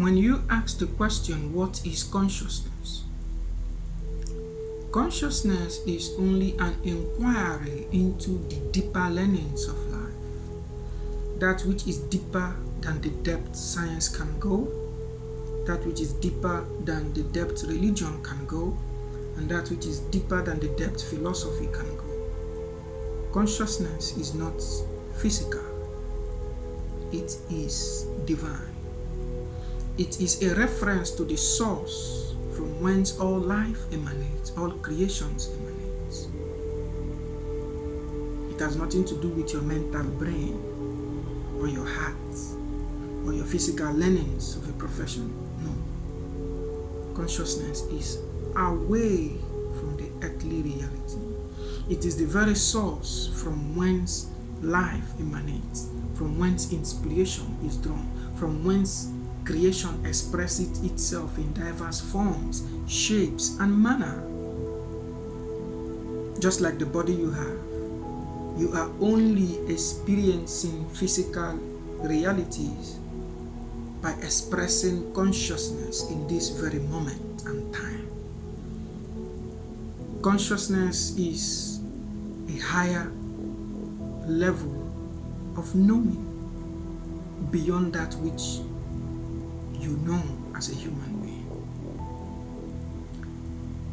When you ask the question, what is consciousness? Consciousness is only an inquiry into the deeper learnings of life. That which is deeper than the depth science can go, that which is deeper than the depth religion can go, and that which is deeper than the depth philosophy can go. Consciousness is not physical, it is divine. It is a reference to the source from whence all life emanates, all creations emanates. It has nothing to do with your mental brain or your heart or your physical learnings of a profession. No. Consciousness is away from the earthly reality. It is the very source from whence life emanates, from whence inspiration is drawn, from whence creation expresses itself in diverse forms, shapes, and manner. Just like the body you have, you are only experiencing physical realities by expressing consciousness in this very moment and time. Consciousness is a higher level of knowing beyond that which you know as a human being.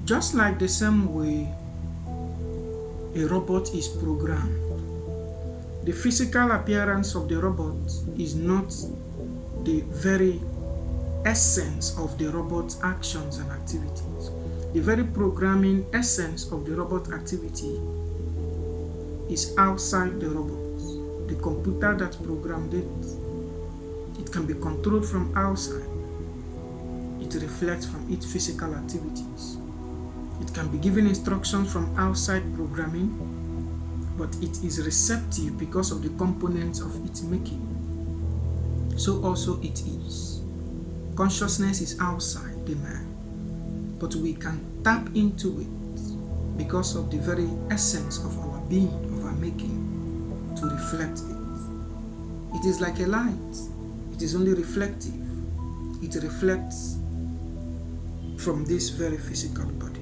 Just like the same way a robot is programmed, the physical appearance of the robot is not the very essence of the robot's actions and activities. The very programming essence of the robot activity is outside the robot. The computer that programmed it can be controlled from outside. It reflects from its physical activities. It can be given instructions from outside programming, but it is receptive because of the components of its making. So also it is. Consciousness is outside the man, but we can tap into it because of the very essence of our being, of our making, to reflect it. It is like a light. It is only reflective. It reflects from this very physical body.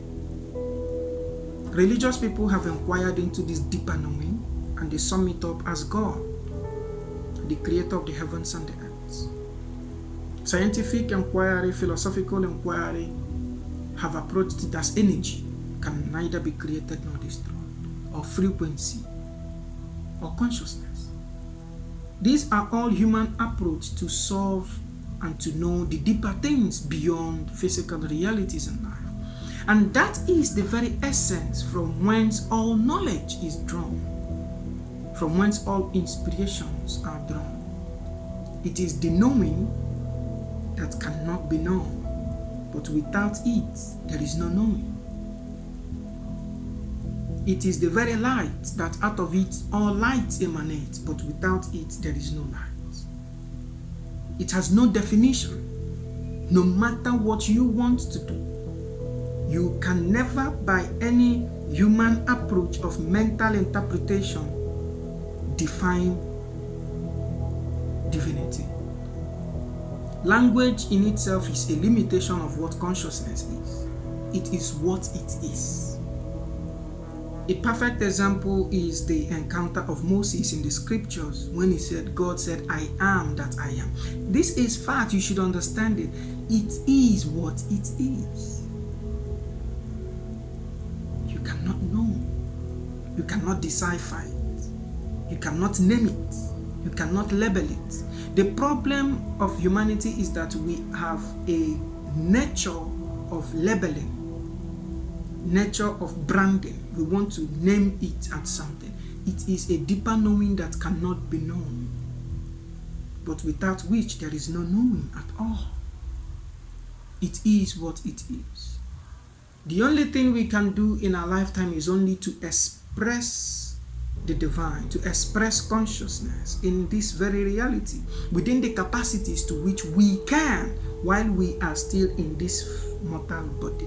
Religious people have inquired into this deeper knowing, and they sum it up as God, the creator of the heavens and the earth. Scientific inquiry, philosophical inquiry have approached it as energy can neither be created nor destroyed, or frequency, or consciousness. These are all human approach to solve and to know the deeper things beyond physical realities in life. And that is the very essence from whence all knowledge is drawn, from whence all inspirations are drawn. It is the knowing that cannot be known, but without it, there is no knowing. It is the very light that out of it all light emanates, but without it, there is no light. It has no definition, no matter what you want to do. You can never, by any human approach of mental interpretation, define divinity. Language in itself is a limitation of what consciousness is. It is what it is. A perfect example is the encounter of Moses in the scriptures when he said, God said, I am that I am. This is fact, you should understand it. It is what it is. You cannot know. You cannot decipher it. You cannot name it. You cannot label it. The problem of humanity is that we have a nature of labeling, nature of branding. We want to name it as something. It is a deeper knowing that cannot be known, but without which there is no knowing at all. It is what it is. The only thing we can do in our lifetime is only to express the divine, to express consciousness in this very reality, within the capacities to which we can, while we are still in this mortal body.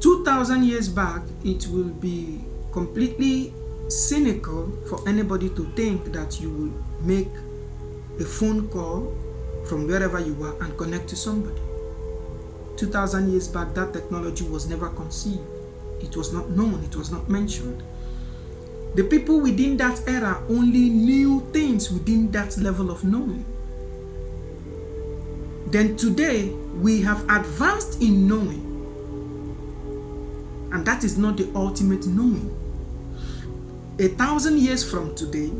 2,000 years back, it will be completely cynical for anybody to think that you will make a phone call from wherever you are and connect to somebody. 2,000 years back, that technology was never conceived. It was not known, it was not mentioned. The people within that era only knew things within that level of knowing. Then today, we have advanced in knowing. And that is not the ultimate knowing. 1,000 years from today,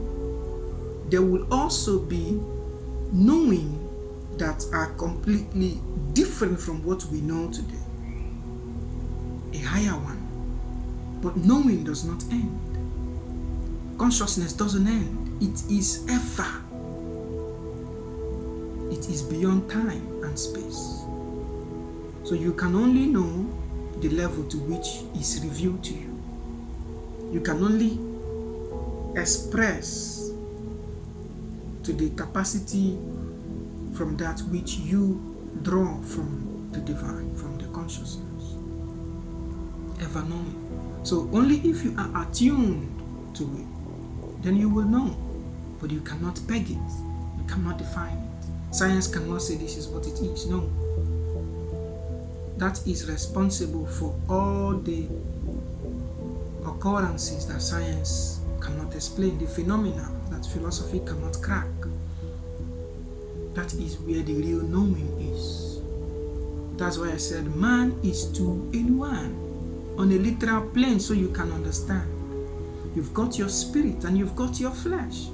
there will also be knowing that are completely different from what we know today. A higher one. But knowing does not end. Consciousness doesn't end. It is ever. It is beyond time and space. So you can only know the level to which is revealed to you. You can only express to the capacity from that which you draw from the divine, from the consciousness. Ever knowing. So only if you are attuned to it, then you will know. But you cannot peg it. You cannot define it. Science cannot say this is what it is. No. That is responsible for all the occurrences that science cannot explain, the phenomena that philosophy cannot crack. That is where the real knowing is. That's why I said man is two in one, on a literal plane, so you can understand. You've got your spirit and you've got your flesh.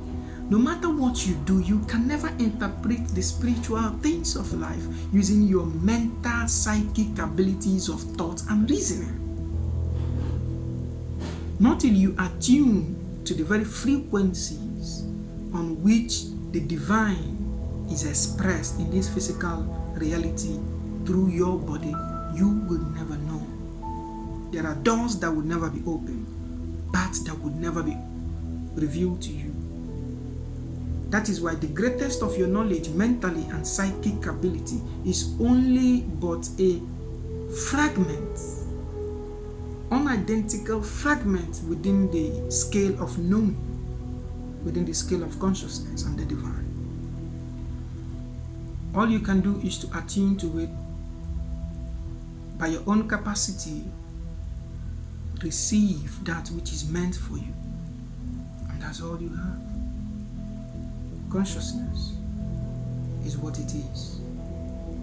No matter what you do, you can never interpret the spiritual things of life using your mental, psychic abilities of thought and reasoning. Not till you attune to the very frequencies on which the divine is expressed in this physical reality through your body, you will never know. There are doors that will never be opened, paths that would never be revealed to you. That is why the greatest of your knowledge, mentally and psychic ability, is only but a fragment, unidentical fragment within the scale of knowing, within the scale of consciousness and the divine. All you can do is to attune to it by your own capacity. Receive that which is meant for you, and that's all you have. Consciousness is what it is.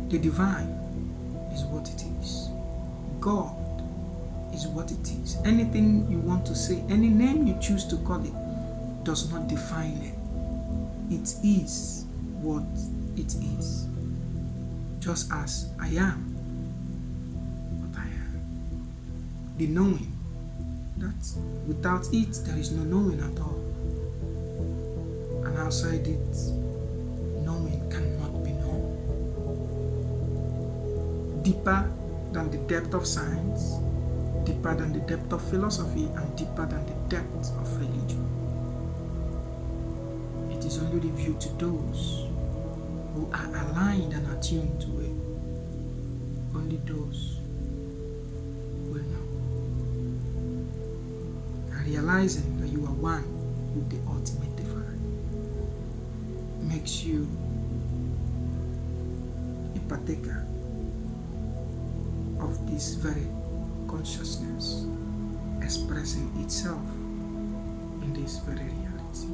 The divine is what it is. God is what it is. Anything you want to say, any name you choose to call it, does not define it. It is what it is. Just as I am what I am. The knowing, that without it there is no knowing at all. And outside it, knowing cannot be known. Deeper than the depth of science, deeper than the depth of philosophy, and deeper than the depth of religion. It is only revealed to those who are aligned and attuned to it. Only those will know. And realizing that you are one with the ultimate divine makes you a partaker of this very consciousness expressing itself in this very reality.